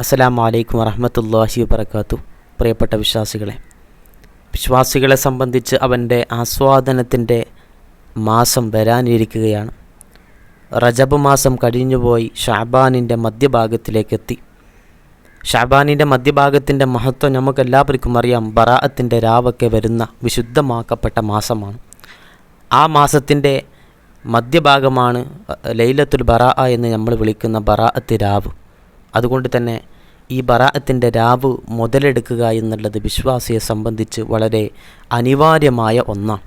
അസ്സലാമു അലൈക്കും വറഹ്മത്തുള്ളാഹി വബറകാതുഹു. പ്രിയപ്പെട്ട വിശ്വാസികളെ സംബന്ധിച്ച് അവൻ്റെ ആസ്വാദനത്തിൻ്റെ മാസം വരാനിരിക്കുകയാണ്. റജബ് മാസം കഴിഞ്ഞുപോയി ഷഅബാനിൻ്റെ മധ്യഭാഗത്തിലേക്കെത്തി. ഷഅബാനിൻ്റെ മധ്യഭാഗത്തിൻ്റെ മഹത്വം നമുക്കെല്ലാവർക്കും അറിയാം. ബറാഅത്തിൻ്റെ രാവൊക്കെ വരുന്ന വിശുദ്ധമാക്കപ്പെട്ട മാസമാണ്. ആ മാസത്തിൻ്റെ മധ്യഭാഗമാണ് ലൈലത്തുൽ ബറാഅ എന്ന് നമ്മൾ വിളിക്കുന്ന ബറാഅത്ത് രാവ്. അതുകൊണ്ട് തന്നെ ഈ ബറാഅത്തിൻ്റെ രാവ് മുതലെടുക്കുക എന്നുള്ളത് വിശ്വാസിയെ സംബന്ധിച്ച് വളരെ അനിവാര്യമായ ഒന്നാണ്.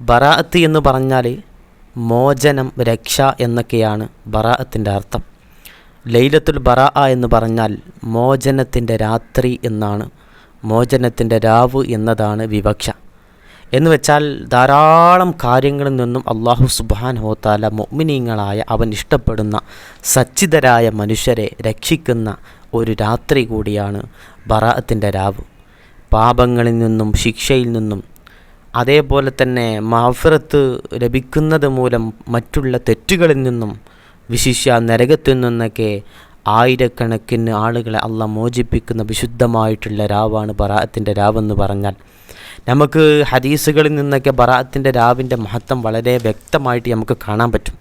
ബറാഅത്ത് എന്ന് പറഞ്ഞാൽ മോചനം, രക്ഷ എന്നൊക്കെയാണ് ബറാഅത്തിൻ്റെ അർത്ഥം. ലൈലത്തുൽ ബറാഅ എന്ന് പറഞ്ഞാൽ മോചനത്തിൻ്റെ രാത്രി എന്നാണ്, മോചനത്തിൻ്റെ രാവ് എന്നതാണ് വിവക്ഷ. എന്ന് വെച്ചാൽ ധാരാളം കാര്യങ്ങളിൽ നിന്നും അല്ലാഹു സുബ്ഹാനഹു വ തആല മുഅ്മിനീങ്ങളായ അവൻ ഇഷ്ടപ്പെടുന്ന സച്ചിതരായ മനുഷ്യരെ രക്ഷിക്കുന്ന ഒരു രാത്രി കൂടിയാണ് ബറാഅത്തിൻ്റെ രാവ്. പാപങ്ങളിൽ നിന്നും ശിക്ഷയിൽ നിന്നും അതേപോലെ തന്നെ മഗ്ഫിറത്ത് ലഭിക്കുന്നത് മൂലം മറ്റുള്ള തെറ്റുകളിൽ നിന്നും വിശിഷ്യ നരകത്തിൽ നിന്നൊക്കെ ആയിരക്കണക്കിന് ആളുകളെ അള്ളാഹ് മോചിപ്പിക്കുന്ന വിശുദ്ധമായിട്ടുള്ള രാവാണ് ബറാഅത്തിൻ്റെ രാവെന്ന് പറഞ്ഞാൽ. നമുക്ക് ഹദീസുകളിൽ നിന്നൊക്കെ ബറാഅത്തിൻ്റെ രാവിൻ്റെ മഹത്വം വളരെ വ്യക്തമായിട്ട് നമുക്ക് കാണാൻ പറ്റും.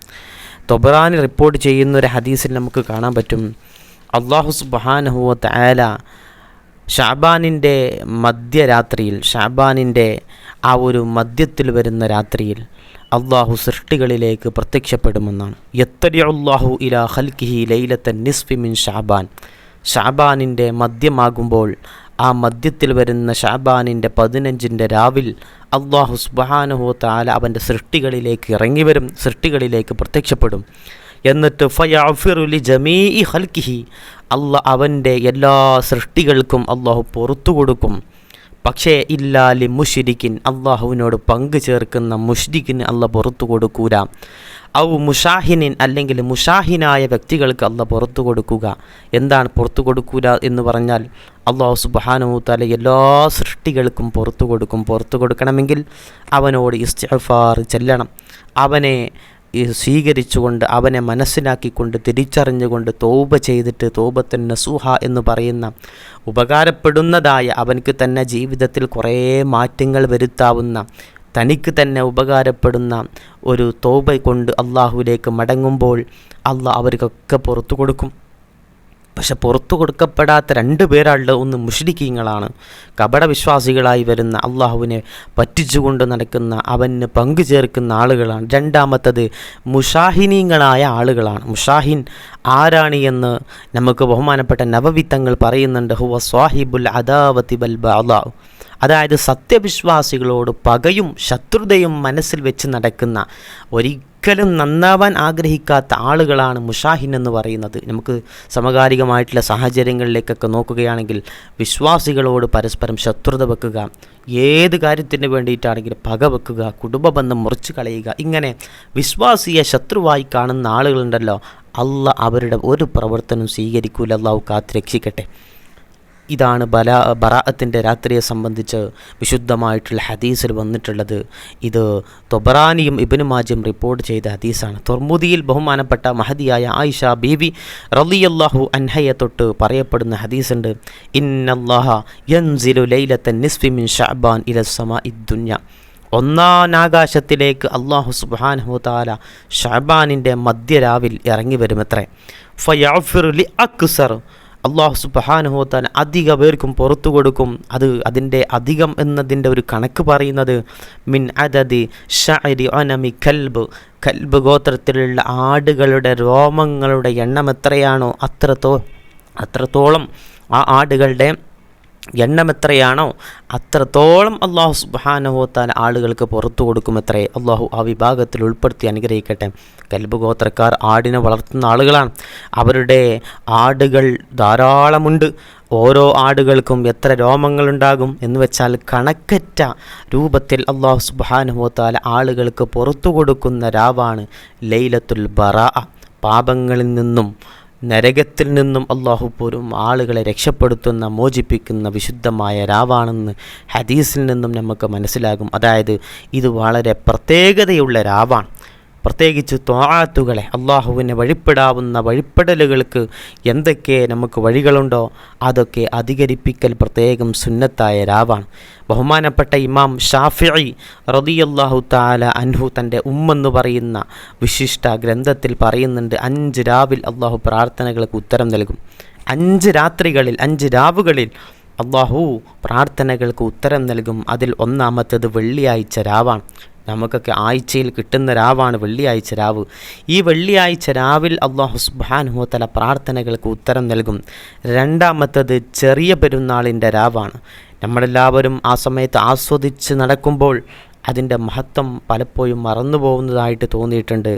തൊബറാനി റിപ്പോർട്ട് ചെയ്യുന്ന ഒരു ഹദീസിൽ നമുക്ക് കാണാൻ പറ്റും, അല്ലാഹു സുബ്ഹാനഹു വ തആല ഷഅബാനിൻ്റെ മധ്യരാത്രിയിൽ, ഷഅബാനിൻ്റെ ആ ഒരു മധ്യത്തിൽ വരുന്ന രാത്രിയിൽ അള്ളാഹു സൃഷ്ടികളിലേക്ക് പ്രത്യക്ഷപ്പെടുമെന്നാണ്. യത്തരിഉല്ലാഹു ഇലാ ഖൽഖിഹി ലൈലത്തൻ നിസ്ഫി മിൻ ഷഅബാൻ. ഷഅബാനിൻ്റെ മധ്യമാകുമ്പോൾ ആ മധ്യത്തിൽ വരുന്ന ഷഅബാനിൻ്റെ 15 രാവിൽ അല്ലാഹു സുബ്ഹാനഹു വ തആല അവൻ്റെ സൃഷ്ടികളിലേക്ക് ഇറങ്ങി വരും, സൃഷ്ടികളിലേക്ക് പ്രത്യക്ഷപ്പെടും. എന്നിട്ട് ഫയഅഫിറു ലി ജമീഇ ഖൽഖിഹി, അല്ലാഹ് അവൻ്റെ എല്ലാ സൃഷ്ടികൾക്കും അല്ലാഹു പുറത്തു കൊടുക്കും. പക്ഷേ ഇല്ലാ ലി മുശ്രിക്കിൻ, അള്ളാഹുവിനോട് പങ്കു ചേർക്കുന്ന മുശ്രിക്കിന് അള്ളാഹ് പുറത്തു കൊടുക്കൂല. ഔ മുഷാഹിനിൻ, അല്ലെങ്കിൽ മുഷാഹിനായ വ്യക്തികൾക്ക് അള്ളാഹ് പുറത്തു കൊടുക്കുക. എന്താണ് പുറത്തു കൊടുക്കൂല എന്ന് പറഞ്ഞാൽ, അല്ലാഹു സുബ്ഹാനഹു വ തആല എല്ലാ സൃഷ്ടികൾക്കും പുറത്തു കൊടുക്കും. പുറത്തു കൊടുക്കണമെങ്കിൽ അവനോട് ഇസ്തിഗ്ഫാർ ചെല്ലണം, അവനെ സ്വീകരിച്ചുകൊണ്ട്, അവനെ മനസ്സിലാക്കിക്കൊണ്ട്, തിരിച്ചറിഞ്ഞുകൊണ്ട് തൗബ ചെയ്തിട്ട്, തൗബത്തുൻ നസൂഹ എന്ന് പറയുന്ന ഉപകാരപ്പെടുന്നതായ, അവനക്ക് തന്നെ ജീവിതത്തിൽ കുറേ മാറ്റങ്ങൾ വരുത്താവുന്ന, തനിക്ക് തന്നെ ഉപകാരപ്പെടുന്ന ഒരു തൗബ കൊണ്ട് അള്ളാഹുവിലേക്ക് മടങ്ങുമ്പോൾ അള്ളാഹ് അവർക്കൊക്കെ പുറത്തു കൊടുക്കും. പക്ഷെ പുറത്തു കൊടുക്കപ്പെടാത്ത 2 പേരാളുടെ, ഒന്ന് മുശ്രിക്കീങ്ങളാണ്, കപടവിശ്വാസികളായി വരുന്ന, അള്ളാഹുവിനെ പറ്റിച്ചുകൊണ്ട് നടക്കുന്ന, അവന് പങ്കു ചേർക്കുന്ന ആളുകളാണ്. രണ്ടാമത്തത് മുഷാഹിനീങ്ങളായ ആളുകളാണ്. മുഷാഹിൻ ആരാണ് എന്ന് നമുക്ക് ബഹുമാനപ്പെട്ട നബവി തങ്ങൾ പറയുന്നുണ്ട്. ഹുവ സ്വാഹിബുൽ അദാവതി ബൽ ബഅദാ, അതായത് സത്യവിശ്വാസികളോട് പകയും ശത്രുതയും മനസ്സിൽ വെച്ച് നടക്കുന്ന, ഒരിക്കലും നന്നാവാൻ ആഗ്രഹിക്കാത്ത ആളുകളാണ് മുഷാഹിൻ എന്ന് പറയുന്നത്. നമുക്ക് സമകാലികമായിട്ടുള്ള സാഹചര്യങ്ങളിലേക്കൊക്കെ നോക്കുകയാണെങ്കിൽ വിശ്വാസികളോട് പരസ്പരം ശത്രുത വെക്കുക, ഏത് കാര്യത്തിന് വേണ്ടിയിട്ടാണെങ്കിലും പക വെക്കുക, കുടുംബബന്ധം മുറിച്ച് കളയുക, ഇങ്ങനെ വിശ്വാസിയെ ശത്രുവായി കാണുന്ന ആളുകളുണ്ടല്ലോ, അള്ളാഹ് അവരുടെ ഒരു പ്രവർത്തനം സ്വീകരിക്കൂല. അള്ളാഹു കാത്ത് രക്ഷിക്കട്ടെ. ഇതാണ് ബറാഅത്തിൻ്റെ രാത്രിയെ സംബന്ധിച്ച് വിശുദ്ധമായിട്ടുള്ള ഹദീസിൽ വന്നിട്ടുള്ളത്. ഇത് തൊബറാനിയും ഇബ്നു മാജയും റിപ്പോർട്ട് ചെയ്ത ഹദീസാണ്. തുർമുദിയിൽ ബഹുമാനപ്പെട്ട മഹദിയായ ആയിഷ ബീവി റളിയല്ലാഹു അൻഹയെ തൊട്ട് പറയപ്പെടുന്ന ഹദീസുണ്ട്. ഇന്നല്ലാഹ യൻസിലു ലൈലത്തൻ നിസ്ഫി മിൻ ശഅബാൻ ഇല സമാഇദ് ദുനിയ. 1-ാം ആകാശത്തിലേക്ക് അല്ലാഹു സുബ്ഹാനഹു വ തആല ശഅബാനിൻ്റെ മധ്യരാവിൽ ഇറങ്ങി വരുമത്രേ. ഫയഅഫിറു ലി അക്സർ, അല്ലാഹു സുബ്ഹാനഹു വ തആല അധിക പേർക്കും പുറത്തു കൊടുക്കും. അതിൻ്റെ അധികം എന്നതിൻ്റെ ഒരു കണക്ക് പറയുന്നത് മിൻ അദദി ശഅരി അനമി കൽബ് ഗോത്രത്തിലുള്ള ആടുകളുടെ രോമങ്ങളുടെ എണ്ണം എത്രയാണോ അത്രത്തോളം ആ ആടുകളുടെ എണ്ണം എത്രയാണോ അത്രത്തോളം അല്ലാഹു സുബ്ഹാനഹു വ തആല ആളുകൾക്ക് പുറത്തു കൊടുക്കുമത്രേ. അല്ലാഹു ആ വിഭാഗത്തിൽ ഉൾപ്പെടുത്തി അനുഗ്രഹിക്കട്ടെ. കൽബ് ഗോത്രക്കാർ ആടിനെ വളർത്തുന്ന ആളുകളാണ്. അവരുടെ ആടുകൾ ധാരാളമുണ്ട്. ഓരോ ആടുകൾക്കും എത്ര രോമങ്ങളുണ്ടാകും എന്ന് വെച്ചാൽ കണക്കറ്റ രൂപത്തിൽ അല്ലാഹു സുബ്ഹാനഹു വ തആല ആളുകൾക്ക് പുറത്തു കൊടുക്കുന്ന രാവാണ് ലൈലത്തുൽ ബറാഅ. പാപങ്ങളിൽ നിന്നും നരകത്തിൽ നിന്നും അല്ലാഹു പോലും ആളുകളെ രക്ഷപ്പെടുത്തുന്ന, മോചിപ്പിക്കുന്ന വിശുദ്ധമായ രാവാണെന്ന് ഹദീസിൽ നിന്നും നമുക്ക് മനസ്സിലാകും. അതായത് ഇത് വളരെ പ്രത്യേകതയുള്ള രാവാണ്. പ്രത്യേകിച്ച് ത്വാഅത്തുകളെ, അള്ളാഹുവിനെ വഴിപ്പെടാവുന്ന വഴിപ്പെടലുകൾക്ക് എന്തൊക്കെ നമുക്ക് വഴികളുണ്ടോ അതൊക്കെ അധികരിപ്പിക്കൽ പ്രത്യേകം സുന്നത്തായ രാവാണ്. ബഹുമാനപ്പെട്ട ഇമാം ഷാഫിഈ റളിയല്ലാഹു തആല അൻഹു തൻ്റെ ഉമ്മെന്ന് പറയുന്ന വിശിഷ്ട ഗ്രന്ഥത്തിൽ പറയുന്നുണ്ട്, 5 രാവിൽ അള്ളാഹു പ്രാർത്ഥനകൾക്ക് ഉത്തരം നൽകും. 5 രാത്രികളിൽ 5 രാവുകളിൽ അള്ളാഹു പ്രാർത്ഥനകൾക്ക് ഉത്തരം നൽകും. അതിൽ ഒന്നാമത്തേത് വെള്ളിയാഴ്ച രാവാണ്. നമുക്കൊക്കെ ആഴ്ചയിൽ കിട്ടുന്ന രാവാണ് വെള്ളിയാഴ്ച രാവ്. ഈ വെള്ളിയാഴ്ച രാവിൽ അള്ളാഹു സുബ്ഹാനഹു വ തആല പ്രാർത്ഥനകൾക്ക് ഉത്തരം നൽകും. രണ്ടാമത്തേത് ചെറിയ പെരുന്നാളിൻ്റെ രാവാണ്. നമ്മളെല്ലാവരും ആ സമയത്ത് ആസ്വദിച്ച് നടക്കുമ്പോൾ അതിൻ്റെ മഹത്വം പലപ്പോഴും മറന്നു പോകുന്നതായിട്ട് തോന്നിയിട്ടുണ്ട്.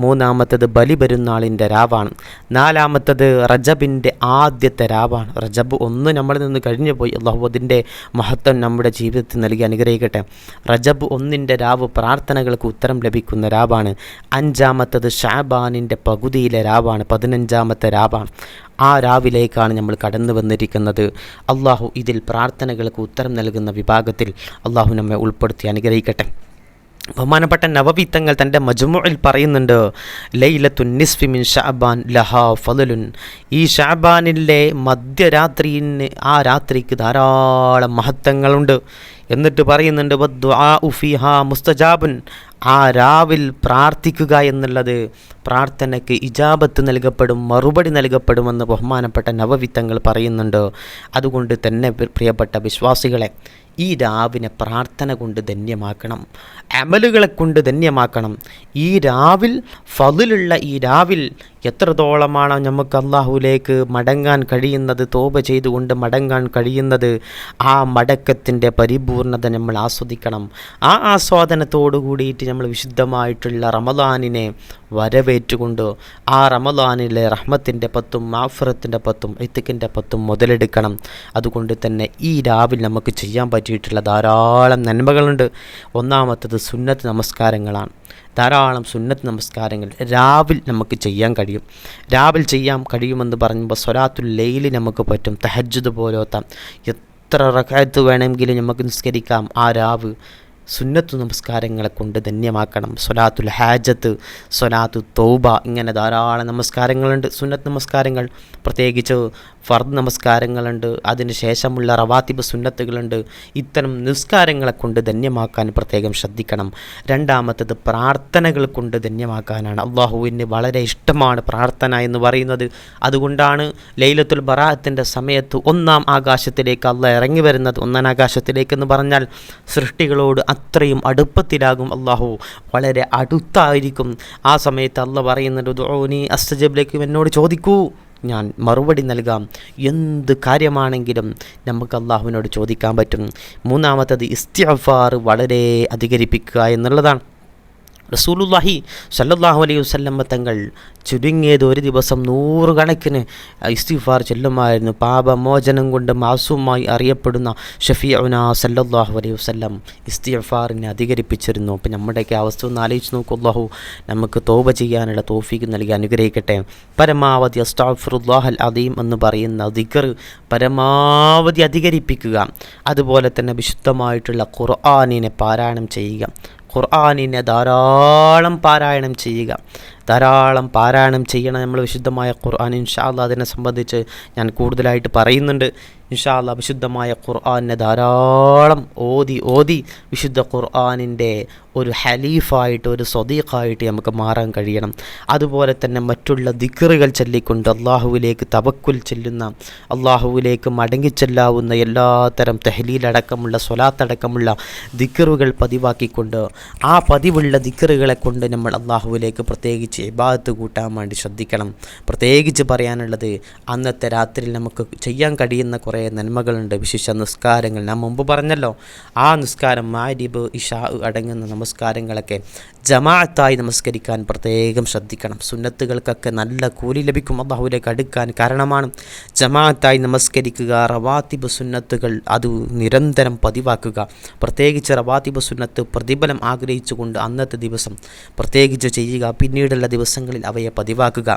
മൂന്നാമത്തേത് ബലിപെരുന്നാളിൻ്റെ രാവാണ്. നാലാമത്തേത് റജബിൻ്റെ ആദ്യത്തെ രാവാണ്. റജബ് 1 നമ്മളിൽ നിന്ന് കഴിഞ്ഞു പോയി. അള്ളാഹു അതിൻ്റെ മഹത്വം നമ്മുടെ ജീവിതത്തിൽ നൽകി അനുഗ്രഹിക്കട്ടെ. റജബ് 1 രാവ് പ്രാർത്ഥനകൾക്ക് ഉത്തരം ലഭിക്കുന്ന രാവാണ്. 5-മത്തേത് ഷഅബാനിൻ്റെ പകുതിയിലെ രാവാണ്, 15-മത്തെ രാവാണ്. ആ രാവിലേക്കാണ് നമ്മൾ കടന്നു വന്നിരിക്കുന്നത്. അള്ളാഹു ഇതിൽ പ്രാർത്ഥനകൾക്ക് ഉത്തരം നൽകുന്ന വിഭാഗത്തിൽ അള്ളാഹു നമ്മെ ഉൾപ്പെടുത്തി അനുഗ്രഹിക്കട്ടെ. ബഹുമാനപ്പെട്ട നവവി തങ്ങൾ തൻ്റെ മജ്മുഇൽ പറയുന്നുണ്ട്, ലൈലത്തുൻ നിസ്ഫി മിൻ ഷഅബാൻ ലഹാ ഫളലുൻ. ഈ ഷഅബാനിലെ മധ്യരാത്രിന്, ആ രാത്രിക്ക് ധാരാളം മഹത്വങ്ങളുണ്ട്. എന്നിട്ട് പറയുന്നുണ്ട്, വദ്ദുആഉ ഫീഹാ മുസ്തജാബുൻ. ആ രാവിൽ പ്രാർത്ഥിക്കുക എന്നുള്ളത് പ്രാർത്ഥനയ്ക്ക് ഇജാബത്ത് നൽകപ്പെടും, മറുപടി നൽകപ്പെടുമെന്ന് ബഹുമാനപ്പെട്ട നവവി തങ്ങൾ പറയുന്നുണ്ട്. അതുകൊണ്ട് തന്നെ പ്രിയപ്പെട്ട വിശ്വാസികളെ, ഈ രാവിനെ പ്രാർത്ഥന കൊണ്ട് ധന്യമാക്കണം, അമലുകളെ കൊണ്ട് ധന്യമാക്കണം. ഈ രാവിൽ, ഫളിലുള്ള ഈ രാവിൽ എത്രത്തോളമാണ് നമുക്ക് അള്ളാഹുവിലേക്ക് മടങ്ങാൻ കഴിയുന്നത്, തോബ ചെയ്തുകൊണ്ട് മടങ്ങാൻ കഴിയുന്നത്. ആ മടക്കത്തിൻ്റെ പരിപൂർണത നമ്മൾ ആസ്വദിക്കണം. ആ ആസ്വാദനത്തോടു കൂടിയിട്ട് നമ്മൾ വിശുദ്ധമായിട്ടുള്ള റമദാനിനെ വരവേറ്റുകൊണ്ട് ആ റമദാനിലെ റഹ്മത്തിൻ്റെ 10, മാഫിറത്തിൻ്റെ 10, ഇത്തിക്കിൻ്റെ 10 മുതലെടുക്കണം. അതുകൊണ്ട് തന്നെ ഈ രാവിൽ നമുക്ക് ചെയ്യാൻ പറ്റിയിട്ടുള്ള ധാരാളം നന്മകളുണ്ട്. ഒന്നാമത്തത് സുന്നത്ത് നമസ്കാരങ്ങളാണ്. ധാരാളം സുന്നത്ത് നമസ്കാരങ്ങൾ രാവിൽ നമുക്ക് ചെയ്യാൻ കഴിയും. രാവിൽ ചെയ്യാൻ കഴിയുമെന്ന് പറയുമ്പോൾ സ്വലാത്തുൽ ലൈലി നമുക്ക് പറ്റും, തഹജ്ജുദ് പോലത്തെ എത്ര റക്അത്ത് വേണമെങ്കിലും നമുക്ക് നിസ്കരിക്കാം. ആ രാവ് സുന്നത്തു നമസ്കാരങ്ങളെ കൊണ്ട് ധന്യമാക്കണം. സ്വലാത്തുൽ ഹാജത്ത്, സ്വലാത്തു തൗബ, ഇങ്ങനെ ധാരാളം നമസ്കാരങ്ങളുണ്ട്. സുന്നത്ത് നമസ്കാരങ്ങൾ, പ്രത്യേകിച്ച് ഫർദ് നമസ്കാരങ്ങളുണ്ട്. അതിന് ശേഷമുള്ള റവാത്തിബ് സുന്നത്തുകളുണ്ട്. ഇത്തരം നിസ്കാരങ്ങളെ കൊണ്ട് ധന്യമാക്കാൻ പ്രത്യേകം ശ്രദ്ധിക്കണം. രണ്ടാമത്തത് പ്രാർത്ഥനകൾ കൊണ്ട് ധന്യമാക്കാനാണ്. അള്ളാഹുവിന് വളരെ ഇഷ്ടമാണ് പ്രാർത്ഥന എന്ന് പറയുന്നത്. അതുകൊണ്ടാണ് ലൈലത്തുൽ ബറാഅത്തിൻ്റെ സമയത്ത് 1-ാം ആകാശത്തിലേക്ക് അള്ളാഹ് ഇറങ്ങി വരുന്നത്. 1-ാം ആകാശത്തിലേക്ക് എന്ന് പറഞ്ഞാൽ സൃഷ്ടികളോട് അത്രയും അടുപ്പത്തിലാകും അള്ളാഹു, വളരെ അടുത്തായിരിക്കും. ആ സമയത്ത് അള്ളാഹ് പറയുന്നുണ്ട്, ദുഊനി അസ്തജിബ് ലക്കും, എന്നോട് ചോദിക്കൂ, ഞാൻ മറുപടി നൽകാം. എന്ത് കാര്യമാണെങ്കിലും നമുക്ക് അള്ളാഹുവിനോട് ചോദിക്കാൻ പറ്റും. മൂന്നാമത്തത് ഇസ്തിഗ്ഫാർ വളരെ അധികരിപ്പിക്കുക എന്നുള്ളതാണ്. റസൂലുള്ളാഹി സ്വല്ലല്ലാഹു അലൈഹി വസല്ലം തങ്ങൾ ചുരുങ്ങിയത് ഒരു ദിവസം 100 കണക്കിന് ഇസ്തിഗ്ഫാർ ചൊല്ലുമായിരുന്നു. പാപമോചനം കൊണ്ട് മാസൂമായി അറിയപ്പെടുന്ന ഷഫീഉനാ സ്വല്ലല്ലാഹു അലൈഹി വസല്ലം ഇസ്തിഗ്ഫാറിനെ അധികരിപ്പിച്ചിരുന്നു. അപ്പം നമ്മുടെയൊക്കെ അവസ്ഥ ഒന്ന് ആലോചിച്ച് നോക്കൂ. അല്ലാഹു നമുക്ക് തൗബ ചെയ്യാനുള്ള തൗഫീഖ് നൽകി അനുഗ്രഹിക്കട്ടെ. പരമാവധി അസ്തഗ്ഫിറുല്ലാഹൽ അദീം എന്ന് പറയുന്ന ദിക്ർ പരമാവധി അധികരിപ്പിക്കുക. അതുപോലെ തന്നെ വിശുദ്ധമായിട്ടുള്ള ഖുർആനിനെ പാരായണം ചെയ്യുക. ഖുർആനിനെ ധാരാളം പാരായണം ചെയ്യുക. ധാരാളം പാരായണം ചെയ്യണം നമ്മൾ വിശുദ്ധമായ ഖുർആൻ. ഇൻഷാ അല്ലാഹ് അതിനെ സംബന്ധിച്ച് ഞാൻ കൂടുതലായിട്ട് പറയുന്നുണ്ട്. ഇൻഷാ അല്ലാഹ് വിശുദ്ധമായ ഖുർആനിനെ ധാരാളം ഓതി വിശുദ്ധ ഖുർആനിൻ്റെ ഒരു ഹലീഫായിട്ട്, ഒരു സ്വദീഖായിട്ട് നമുക്ക് മാറാൻ കഴിയണം. അതുപോലെ തന്നെ മറ്റുള്ള ദിക്റുകൾ ചൊല്ലിക്കൊണ്ട് അള്ളാഹുവിലേക്ക് തവക്കുൽ ചെല്ലുന്ന, അള്ളാഹുവിലേക്ക് മടങ്ങിച്ചെല്ലാവുന്ന എല്ലാത്തരം തഹ്ലീലടക്കമുള്ള, സ്വലാത്തടക്കമുള്ള ദിക്റുകൾ പതിവാക്കിക്കൊണ്ട് ആ പതിവുള്ള ദിക്റുകളെ കൊണ്ട് നമ്മൾ അള്ളാഹുവിലേക്ക് പ്രത്യേകിച്ച് ഇബാദത്ത് കൂട്ടാൻ വേണ്ടി ശ്രദ്ധിക്കണം. പ്രത്യേകിച്ച് പറയാനുള്ളത്, അന്നത്തെ രാത്രിയിൽ നമുക്ക് ചെയ്യാൻ കഴിയുന്ന കുറേ നന്മകളുണ്ട്. വിശിഷ്ട നിസ്കാരങ്ങൾ ഞാൻ മുമ്പ് പറഞ്ഞല്ലോ. ആ നിസ്കാരം മഗ്‌രിബ്, ഇശാ അടങ്ങുന്ന നമസ്കാരങ്ങളൊക്കെ ജമാഅത്തായി നമസ്കരിക്കാൻ പ്രത്യേകം ശ്രദ്ധിക്കണം. സുന്നത്തുകൾക്കൊക്കെ നല്ല കൂലി ലഭിക്കും, അല്ലാഹുവിലേക്ക് അടുക്കാൻ കാരണമാണ്. ജമാഅത്തായി നമസ്കരിക്കുക. റവാത്തിബ് സുന്നത്തുകൾ അത് നിരന്തരം പതിവാക്കുക. പ്രത്യേകിച്ച് റവാത്തിബ് സുന്നത്ത് പ്രതിഫലം ആഗ്രഹിച്ചുകൊണ്ട് അന്നത്തെ ദിവസം പ്രത്യേകിച്ച് ചെയ്യുക. പിന്നീടുള്ള ദിവസങ്ങളിൽ അവയെ പതിവാക്കുക.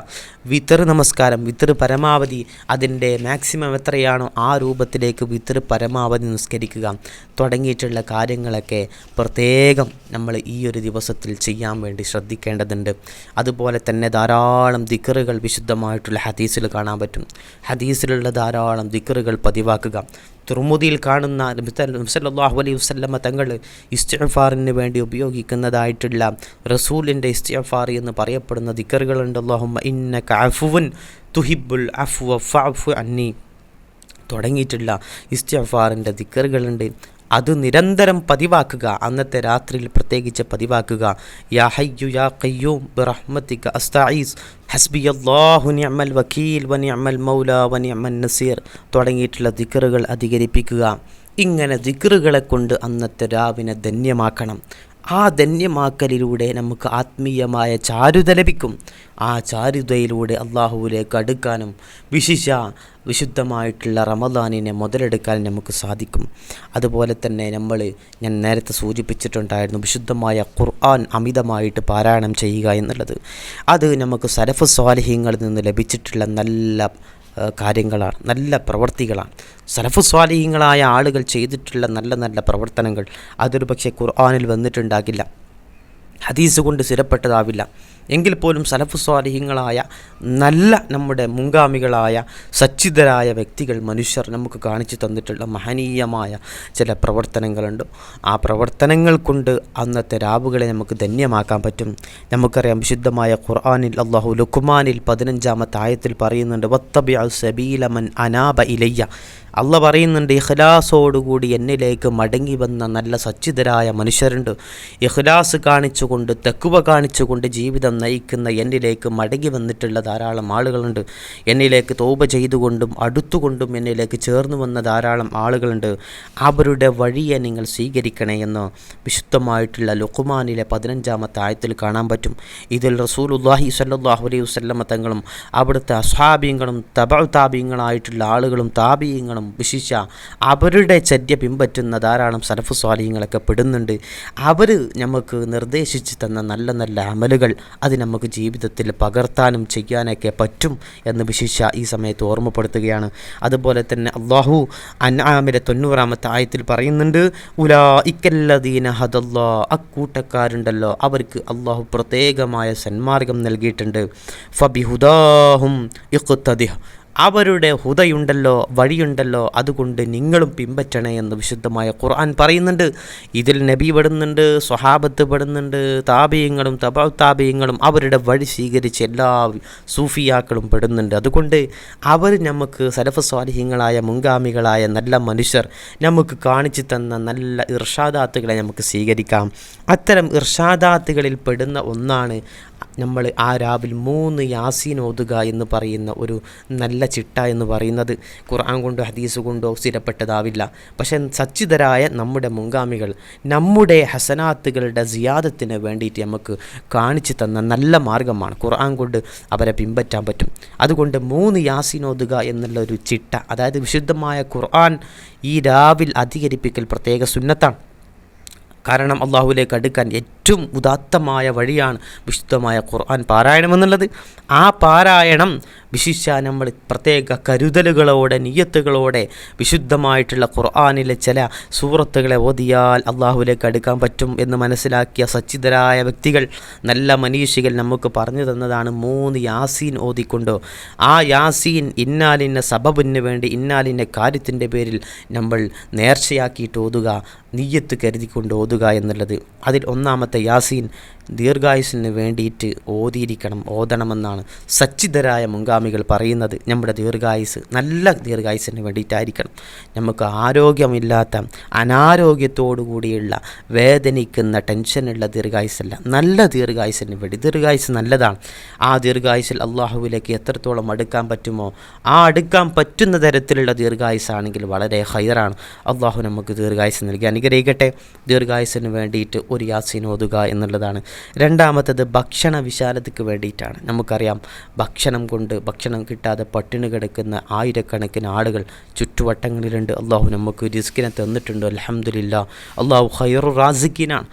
വിത്ർ നമസ്കാരം, വിത്ർ പരമാവധി അതിൻ്റെ മാക്സിമം എത്രയാണോ ആ രൂപത്തിലേക്ക് വിത്ർ പരമാവധി നിസ്കരിക്കുക. തുടങ്ങിയിട്ടുള്ള കാര്യങ്ങളൊക്കെ പ്രത്യേകം നമ്മൾ ഈ ഒരു ദിവസത്തിൽ ചെയ്യാൻ വേണ്ടി ശ്രദ്ധിക്കേണ്ടതുണ്ട്. അതുപോലെ തന്നെ ധാരാളം ദിക്റുകൾ വിശുദ്ധമായിട്ടുള്ള ഹദീസിൽ കാണാൻ പറ്റും. ഹദീസിലുള്ള ധാരാളം ദിക്റുകൾ പതിവാക്കുക. തുർമുദിയിൽ കാണുന്ന നബി സല്ലല്ലാഹു അലൈഹി വസല്ലമ തങ്ങൾ ഇസ്തിഗ്ഫാറിന് വേണ്ടി ഉപയോഗിക്കുന്നതായിട്ടുള്ള റസൂലിൻ്റെ ഇസ്തിഗ്ഫാർ എന്ന് പറയപ്പെടുന്ന ദിക്റുകളുണ്ട്. അല്ലാഹുമ്മ ഇന്നക അഫുവുൻ തുഹിബ്ബുൽ അഫ്വ ഫഅഫു അന്നി തുടങ്ങിയിട്ടുള്ള ഇസ്തിഗ്ഫാറിൻ്റെ ദിക്റുകളുണ്ട്. അത് നിരന്തരം പതിവാക്കുക. അന്നത്തെ രാത്രിയിൽ പ്രത്യേകിച്ച് പതിവാക്കുക. യാ ഹയ്യു യാ ഖയ്യൂം ബിറഹ്മതിക അസ്തഈസ് ഹസ്ബിയല്ലാഹു നിഅമൽ വക്കീൽ വ നിഅമൽ മൗല വ നിഅമൻ നസീർ തുടങ്ങിയിട്ടുള്ള ദിക്റുകൾ അധികരിപ്പിക്കുക. ഇങ്ങനെ ദിക്റുകളെ കൊണ്ട് അന്നത്തെ രാവിനെ ധന്യമാക്കണം. ആ ധന്യമാക്കലിലൂടെ നമുക്ക് ആത്മീയമായ ചാരുത ലഭിക്കും. ആ ചാരുതയിലൂടെ അള്ളാഹുവിലേക്ക് അടുക്കാനും വിശുദ്ധമായിട്ടുള്ള റമദാനിനെ മുതലെടുക്കാനും നമുക്ക് സാധിക്കും. അതുപോലെ തന്നെ ഞാൻ നേരത്തെ സൂചിപ്പിച്ചിട്ടുണ്ടായിരുന്നു, വിശുദ്ധമായ ഖുർആൻ അമിതമായിട്ട് പാരായണം ചെയ്യുക എന്നുള്ളത്. അത് നമുക്ക് സലഫ് സ്വാലിഹീങ്ങളിൽ നിന്ന് ലഭിച്ചിട്ടുള്ള നല്ല കാര്യങ്ങളാണ്, നല്ല പ്രവൃത്തികളാണ്. സലഫ് സ്വാലിഹീങ്ങളായ ആളുകൾ ചെയ്തിട്ടുള്ള നല്ല നല്ല പ്രവർത്തനങ്ങൾ അതൊരു പക്ഷേ ഖുർആനിൽ വന്നിട്ടുണ്ടാകില്ല, ഹദീസ് കൊണ്ട് സ്ഥിരപ്പെട്ടതാവില്ല. എങ്കിൽ പോലും സലഫ് സ്വാലിഹീങ്ങളായ നല്ല നമ്മുടെ മുൻഗാമികളായ സച്ചിതരായ വ്യക്തികൾ, മനുഷ്യർ നമുക്ക് കാണിച്ചു തന്നിട്ടുള്ള മഹനീയമായ ചില പ്രവർത്തനങ്ങളുണ്ട്. ആ പ്രവർത്തനങ്ങൾ കൊണ്ട് അന്നത്തെ രാവുകളെ നമുക്ക് ധന്യമാക്കാൻ പറ്റും. നമുക്കറിയാം, വിശുദ്ധമായ ഖുർആനിൽ അല്ലാഹു ലുഖ്മാനിൽ 15-ാമത്തെ ആയത്തിൽ പറയുന്നുണ്ട്, വത്തബിഅ സബീല മൻ അനാബ ഇലയ്യ. അള്ള പറയുന്നുണ്ട്, ഇഖ്ലാസോടുകൂടി എന്നിലേക്ക് മടങ്ങി വന്ന നല്ല സച്ചിതരായ മനുഷ്യരുണ്ട്. ഇഖ്ലാസ് കാണിച്ചുകൊണ്ട്, തഖ്വ കാണിച്ചുകൊണ്ട് ജീവിതം നയിക്കുന്ന എന്നിലേക്ക് മടങ്ങി വന്നിട്ടുള്ള ധാരാളം ആളുകളുണ്ട്. എന്നിലേക്ക് തൗബ ചെയ്തുകൊണ്ടും അടുത്തുകൊണ്ടും എന്നിലേക്ക് ചേർന്ന് വന്ന ധാരാളം ആളുകളുണ്ട്. അവരുടെ വഴിയെ നിങ്ങൾ സ്വീകരിക്കണേ എന്ന് വിശുദ്ധമായിട്ടുള്ള ലുഖ്മാനിലെ 15-ാമത്തെ ആയത്തിൽ കാണാൻ പറ്റും. ഇതിൽ റസൂലുള്ളാഹി സ്വല്ലല്ലാഹു അലൈഹി വസല്ലമ തങ്ങളും അവിടുത്തെ അസ്ഹാബീങ്ങളും തബഉ താബീങ്ങളായിട്ടുള്ള ആളുകളും താബീങ്ങളും വിശിഷ്യ അവരുടെ ചര്യ പിൻപറ്റുന്ന ധാരാളം സലഫ് സ്വാലിഹീങ്ങളൊക്കെ പെടുന്നുണ്ട്. അവർ നമുക്ക് നിർദ്ദേശിച്ച് തന്ന നല്ല നല്ല അമലുകൾ അത് നമുക്ക് ജീവിതത്തിൽ പകർത്താനും ചെയ്യാനൊക്കെ പറ്റും എന്ന് വിശിഷ്യ ഈ സമയത്ത് ഓർമ്മപ്പെടുത്തുകയാണ്. അതുപോലെ തന്നെ അല്ലാഹു അൻആമിലെ 90-ാമത്തെ ആയത്തിൽ പറയുന്നുണ്ട്, ഉലൈകല്ലദീന ഹദല്ലാ, അക്കൂട്ടക്കാരുണ്ടല്ലോ അവർക്ക് അല്ലാഹു പ്രത്യേകമായ സന്മാർഗം നൽകിയിട്ടുണ്ട്. ഫബിഹുദാഹും ഇഖ്തദിഹ്, അവരുടെ ഹുദയുണ്ടല്ലോ, വഴിയുണ്ടല്ലോ, അതുകൊണ്ട് നിങ്ങളും പിൻപറ്റണേ എന്ന് വിശുദ്ധമായ ഖുർആൻ പറയുന്നുണ്ട്. ഇതിൽ നബി പെടുന്നുണ്ട്, സ്വഹാബത്ത് പെടുന്നുണ്ട്, താബീയങ്ങളും തബഉ താബീയങ്ങളും അവരുടെ വഴി സ്വീകരിച്ച് എല്ലാ സൂഫിയാക്കളും പെടുന്നുണ്ട്. അതുകൊണ്ട് അവർ നമുക്ക് സലഫ് സ്വാലിഹീങ്ങളായ മുൻഗാമികളായ നല്ല മനുഷ്യർ നമുക്ക് കാണിച്ചു തന്ന നല്ല ഇർഷാദാത്തുകളെ നമുക്ക് സ്വീകരിക്കാം. അത്തരം ഇർഷാദാത്തുകളിൽ പെടുന്ന ഒന്നാണ് നമ്മൾ ആ രാവിൽ 3 യാസീൻ ഓതുക എന്ന് പറയുന്ന ഒരു നല്ല ചിട്ട എന്ന് പറയുന്നത്. ഖുർആൻ കൊണ്ടോ ഹദീസ് കൊണ്ടോ സ്ഥിരപ്പെട്ടതാവില്ല. പക്ഷേ സച്ചിതരായ നമ്മുടെ മുൻഗാമികൾ നമ്മുടെ ഹസനാത്തുകളുടെ സിയാദത്തിന് വേണ്ടിയിട്ട് നമുക്ക് കാണിച്ചു തന്ന നല്ല മാർഗ്ഗമാണ്. ഖുർആൻ കൊണ്ട് അവരെ പിൻപറ്റാൻ പറ്റും. അതുകൊണ്ട് 3 യാസീൻ ഓതുക എന്നുള്ളൊരു ചിട്ട, അതായത് വിശുദ്ധമായ ഖുർആൻ ഈ രാവിൽ അധികരിപ്പിക്കൽ പ്രത്യേക സുന്നത്താണ്. കാരണം അള്ളാഹുവിലേക്ക് അടുക്കാൻ ഏറ്റവും ഉദാത്തമായ വഴിയാണ് വിശുദ്ധമായ ഖുർആൻ പാരായണം എന്നുള്ളത്. ആ പാരായണം വിശിഷ്യ നമ്മൾ പ്രത്യേക കരുതലുകളോടെ, നിയ്യത്തുകളോടെ വിശുദ്ധമായിട്ടുള്ള ഖുർആനിലെ ചില സൂറത്തുകളെ ഓതിയാൽ അള്ളാഹുവിലേക്ക് അടുക്കാൻ പറ്റും എന്ന് മനസ്സിലാക്കിയ സച്ചിതരായ വ്യക്തികൾ, നല്ല മനീഷികൾ നമുക്ക് പറഞ്ഞു തന്നതാണ് 3 യാസീൻ ഓതിക്കൊണ്ടോ ആ യാസീൻ ഇന്നാലിന്ന സബബിന് വേണ്ടി ഇന്നാലിന്ന കാര്യത്തിൻ്റെ പേരിൽ നമ്മൾ നേർച്ചയാക്കിയിട്ട് ഓതുക, നിയ്യത്ത് കരുതിക്കൊണ്ട് ഓതുക എന്നുള്ളത്. അതിൽ 1-ാമത്തെ യാസീൻ ദീർഘായുസിന് വേണ്ടിയിട്ട് ഓതണമെന്നാണ് സച്ചിതരായ മുൻഗാമികൾ പറയുന്നത്. നമ്മുടെ ദീർഘായുസ് നല്ല ദീർഘായുസിന് വേണ്ടിയിട്ടായിരിക്കണം. നമുക്ക് ആരോഗ്യമില്ലാത്ത, അനാരോഗ്യത്തോടു കൂടിയുള്ള, വേദനിക്കുന്ന, ടെൻഷനുള്ള ദീർഘായുസല്ല, നല്ല ദീർഘായുസിന് വേണ്ടി. ദീർഘായുസ് നല്ലതാണ്. ആ ദീർഘായുസിൽ അള്ളാഹുവിലേക്ക് എത്രത്തോളം അടുക്കാൻ പറ്റുമോ ആ അടുക്കാൻ പറ്റുന്ന തരത്തിലുള്ള ദീർഘായുസാണെങ്കിൽ വളരെ ഹൈറാണ്. അള്ളാഹു നമുക്ക് ദീർഘായുസ് നൽകി അനുഗ്രഹിക്കട്ടെ. ദീർഘായുസിന് വേണ്ടിയിട്ട് 1 യാസീൻ ഓതുക എന്നുള്ളതാണ്. 2-ാമത്തേത് ഭക്ഷണ വിശാലതയ്ക്ക് വേണ്ടിയിട്ടാണ്. നമുക്കറിയാം, ഭക്ഷണം കിട്ടാതെ പട്ടിണി കിടക്കുന്ന ആയിരക്കണക്കിന് ആളുകൾ ചുറ്റുവട്ടങ്ങളിലുണ്ട്. അള്ളാഹു നമുക്ക് റിസ്കിനെ തന്നിട്ടുണ്ട്. അൽഹംദുലില്ലാ, അള്ളാഹു ഖൈറു റാസിഖീനാണ്.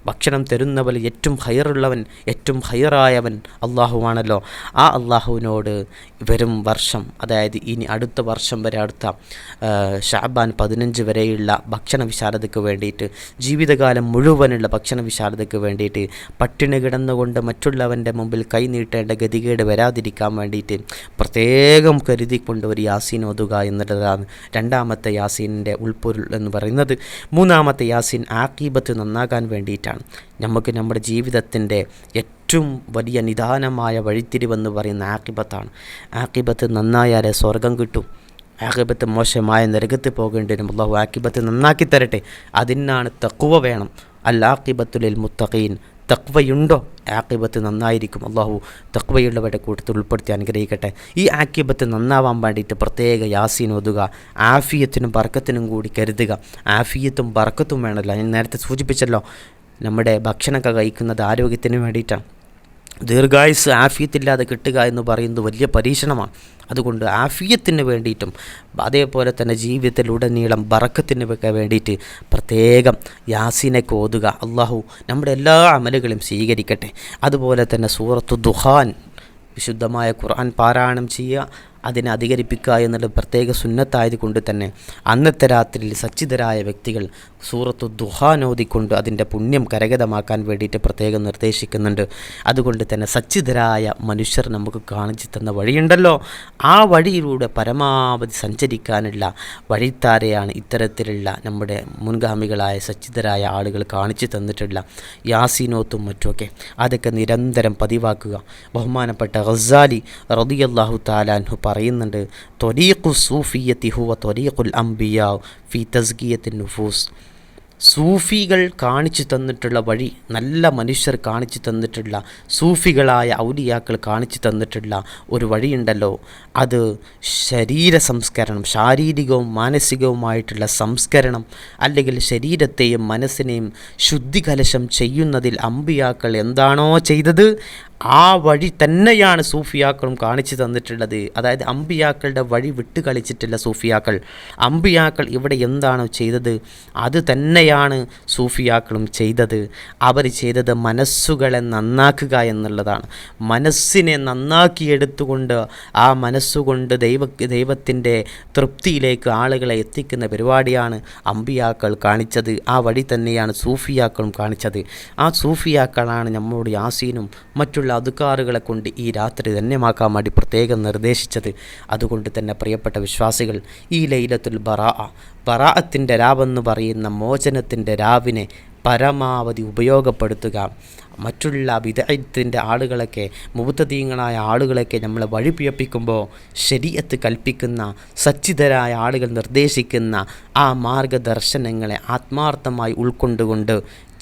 ഭക്ഷണം തരുന്നവൻ ഏറ്റവും ഹൈറുള്ളവൻ, ഏറ്റവും ഹൈറായവൻ അള്ളാഹുവാണല്ലോ. ആ അള്ളാഹുവിനോട് വരും വർഷം, അതായത് ഇനി അടുത്ത വർഷം വരെ, അടുത്ത ഷഅബാൻ 15 വരെയുള്ള ഭക്ഷണ വിശാലതയ്ക്ക് വേണ്ടിയിട്ട്, ജീവിതകാലം മുഴുവനുള്ള ഭക്ഷണ വിശാലതയ്ക്ക് വേണ്ടിയിട്ട്, പട്ടിണി കിടന്നുകൊണ്ട് മറ്റുള്ളവൻ്റെ മുമ്പിൽ കൈ നീട്ടേണ്ട ഗതികേട് വരാതിരിക്കാൻ വേണ്ടിയിട്ട് പ്രത്യേകം കരുതിക്കൊണ്ട് ഒരു യാസീൻ ഓതുക എന്നുള്ളതാണ് രണ്ടാമത്തെ യാസീനിൻ്റെ ഉൾപ്പൊരുൾ എന്ന് പറയുന്നത്. മൂന്നാമത്തെ യാസീൻ ആഖീബത്ത് നന്നാകാൻ വേണ്ടിയിട്ടാണ്. നമുക്ക് നമ്മുടെ ജീവിതത്തിൻ്റെ ഏറ്റവും വലിയ നിദാനമായ വഴിത്തിരിവെന്ന് പറയുന്ന ആഖിബത്താണ്. ആഖിബത്ത് നന്നായാലേ സ്വർഗം കിട്ടും. ആഖിബത്ത് മോശമായ നരകത്ത് പോകേണ്ടി വരും. അല്ലാഹു ആഖിബത്ത് നന്നാക്കി തരട്ടെ. അതിനാണ് തഖ്വ വേണം. അൽ ആഖിബത്തു ലിൽ മുത്തഖീൻ. തഖ്വയുണ്ടോ ആഖിബത്ത് നന്നായിരിക്കും. അല്ലാഹു തഖ്വയുള്ളവരുടെ കൂട്ടത്തിൽ ഉൾപ്പെടുത്തി അനുഗ്രഹിക്കട്ടെ. ഈ ആഖിബത്ത് നന്നാവാൻ വേണ്ടിയിട്ട് പ്രത്യേക യാസീൻ ഓതുക. ആഫിയത്തിനും ബർക്കത്തിനും കൂടി കരുതുക. ആഫിയത്തും ബർക്കത്തും വേണമല്ലോ. ഞാൻ നേരത്തെ സൂചിപ്പിച്ചല്ലോ, നമ്മുടെ ഭക്ഷണമൊക്കെ കഴിക്കുന്നത് ആരോഗ്യത്തിന് വേണ്ടിയിട്ടാണ്. ദീർഘായുസ് ആഫിയത്തില്ലാതെ കിട്ടുക എന്ന് പറയുന്നത് വലിയ പരീക്ഷണമാണ്. അതുകൊണ്ട് ആഫിയത്തിന് വേണ്ടിയിട്ടും അതേപോലെ തന്നെ ജീവിതത്തിലുടനീളം ബറക്കത്തിന് വേണ്ടിയിട്ട് പ്രത്യേകം യാസീനൊക്കെ ഓതുക. അള്ളാഹു നമ്മുടെ എല്ലാ അമലുകളും സ്വീകരിക്കട്ടെ. അതുപോലെ തന്നെ സൂറത്തു ദുഹാൻ, വിശുദ്ധമായ ഖുർആൻ പാരായണം ചെയ്യുക, അതിനെ അധികരിപ്പിക്കുക എന്നുള്ളത് പ്രത്യേക സുന്നത്തായത് കൊണ്ട് തന്നെ അന്നത്തെ രാത്രിയിൽ സച്ചിതരായ വ്യക്തികൾ സൂറത്തു ദുഹാൻ ഓതിക്കൊണ്ട് അതിൻ്റെ പുണ്യം കരഗതമാക്കാൻ വേണ്ടിയിട്ട് പ്രത്യേകം നിർദ്ദേശിക്കുന്നുണ്ട്. അതുകൊണ്ട് തന്നെ സച്ചിതരായ മനുഷ്യർ നമുക്ക് കാണിച്ചു തന്ന വഴിയുണ്ടല്ലോ, ആ വഴിയിലൂടെ പരമാവധി സഞ്ചരിക്കാനുള്ള വഴിത്താരെയാണ് ഇത്തരത്തിലുള്ള നമ്മുടെ മുൻഗാമികളായ സച്ചിതരായ ആളുകൾ കാണിച്ചു തന്നിട്ടുള്ള യാസീനോത്തും മറ്റുമൊക്കെ. അതൊക്കെ നിരന്തരം പതിവാക്കുക. ബഹുമാനപ്പെട്ട ഗസാലി റളിയല്ലാഹു തആല അൻഹു പറയുന്നുണ്ട്, ത്വരീഖു സൂഫിയ്യത്തി ഹുവ ത്വരീഖുൽ അംബിയാ ഫി തസ്കിയത്തിൻ നുഫൂസ്. സൂഫികൾ കാണിച്ചു തന്നിട്ടുള്ള വഴി, നല്ല മനുഷ്യർ കാണിച്ചു തന്നിട്ടുള്ള, സൂഫികളായ ഔലിയാക്കൾ കാണിച്ചു തന്നിട്ടുള്ള ഒരു വഴിയുണ്ടല്ലോ, അത് ശരീര സംസ്കരണം, ശാരീരികവും മാനസികവുമായിട്ടുള്ള സംസ്കരണം, അല്ലെങ്കിൽ ശരീരത്തെയും മനസ്സിനെയും ശുദ്ധികലശം ചെയ്യുന്നതിൽ അമ്പിയാക്കൾ എന്താണോ ചെയ്തത് ആ വഴി തന്നെയാണ് സൂഫിയാക്കളും കാണിച്ചു തന്നിട്ടുള്ളത്. അതായത് അമ്പിയാക്കളുടെ വഴി വിട്ട് കളിച്ചിട്ടില്ല സൂഫിയാക്കൾ. അമ്പിയാക്കൾ ഇവിടെ എന്താണോ ചെയ്തത് അത് തന്നെയാണ് സൂഫിയാക്കളും ചെയ്തത്. അവർ ചെയ്തത് മനസ്സുകളെ നന്നാക്കുക എന്നുള്ളതാണ്. മനസ്സിനെ നന്നാക്കിയെടുത്തുകൊണ്ട് ആ മനസ്സുകൊണ്ട് ദൈവത്തിൻ്റെ തൃപ്തിയിലേക്ക് ആളുകളെ എത്തിക്കുന്ന പരിപാടിയാണ് അമ്പിയാക്കൾ കാണിച്ചത്. ആ വഴി തന്നെയാണ് സൂഫിയാക്കളും കാണിച്ചത്. ആ സൂഫിയാക്കളാണ് നമ്മളോട് യാസീനും മറ്റുള്ള അദ്കാറുകളെ കൊണ്ട് ഈ രാത്രി ധന്യമാക്കാൻ വേണ്ടി പ്രത്യേകം നിർദ്ദേശിച്ചത്. അതുകൊണ്ട് തന്നെ പ്രിയപ്പെട്ട വിശ്വാസികൾ, ഈ ലൈലത്തുൽ ബറാഅത്തിൻ്റെ രാവെന്ന് പറയുന്ന മോചനത്തിൻ്റെ രാവിനെ പരമാവധി ഉപയോഗപ്പെടുത്തുക. മറ്റുള്ള ബിദ്അത്തിൻ്റെ ആളുകളൊക്കെ, മുബ്തദീങ്ങളായ ആളുകളൊക്കെ നമ്മളെ വഴിപിഴപ്പിക്കുമ്പോൾ ശരീഅത്ത് കൽപ്പിക്കുന്ന, സച്ചിതരായ ആളുകൾ നിർദ്ദേശിക്കുന്ന ആ മാർഗദർശനങ്ങളെ ആത്മാർത്ഥമായി ഉൾക്കൊണ്ടുകൊണ്ട്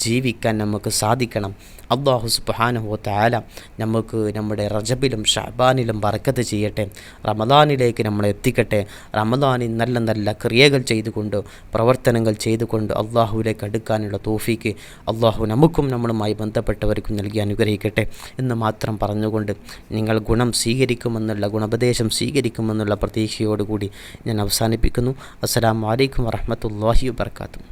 ജീവിക്കാൻ നമുക്ക് സാധിക്കണം. അല്ലാഹു സുബ്ഹാനഹു വ തആല നമുക്ക് നമ്മുടെ റജബിലും ഷഅബാനിലും ബറക്കത്ത് ചെയ്യട്ടെ. റമദാനിലേക്ക് നമ്മളെ എത്തിക്കട്ടെ. റമദാനിൽ നല്ല നല്ല ക്രിയകൾ ചെയ്തുകൊണ്ട്, പ്രവർത്തനങ്ങൾ ചെയ്തുകൊണ്ട് അള്ളാഹുവിലേക്ക് അടുക്കാനുള്ള തൗഫീക്ക് അള്ളാഹു നമുക്കും നമ്മളുമായി ബന്ധപ്പെട്ടവർക്കും നൽകി അനുഗ്രഹിക്കട്ടെ എന്ന് മാത്രം പറഞ്ഞുകൊണ്ട് നിങ്ങൾ ഗുണം സ്വീകരിക്കുമെന്നുള്ള, ഗുണോപദേശം സ്വീകരിക്കുമെന്നുള്ള പ്രതീക്ഷയോടുകൂടി ഞാൻ അവസാനിപ്പിക്കുന്നു. അസ്സലാമു അലൈക്കും വറഹ്മത്തുള്ളാഹി വബറകാതുഹു.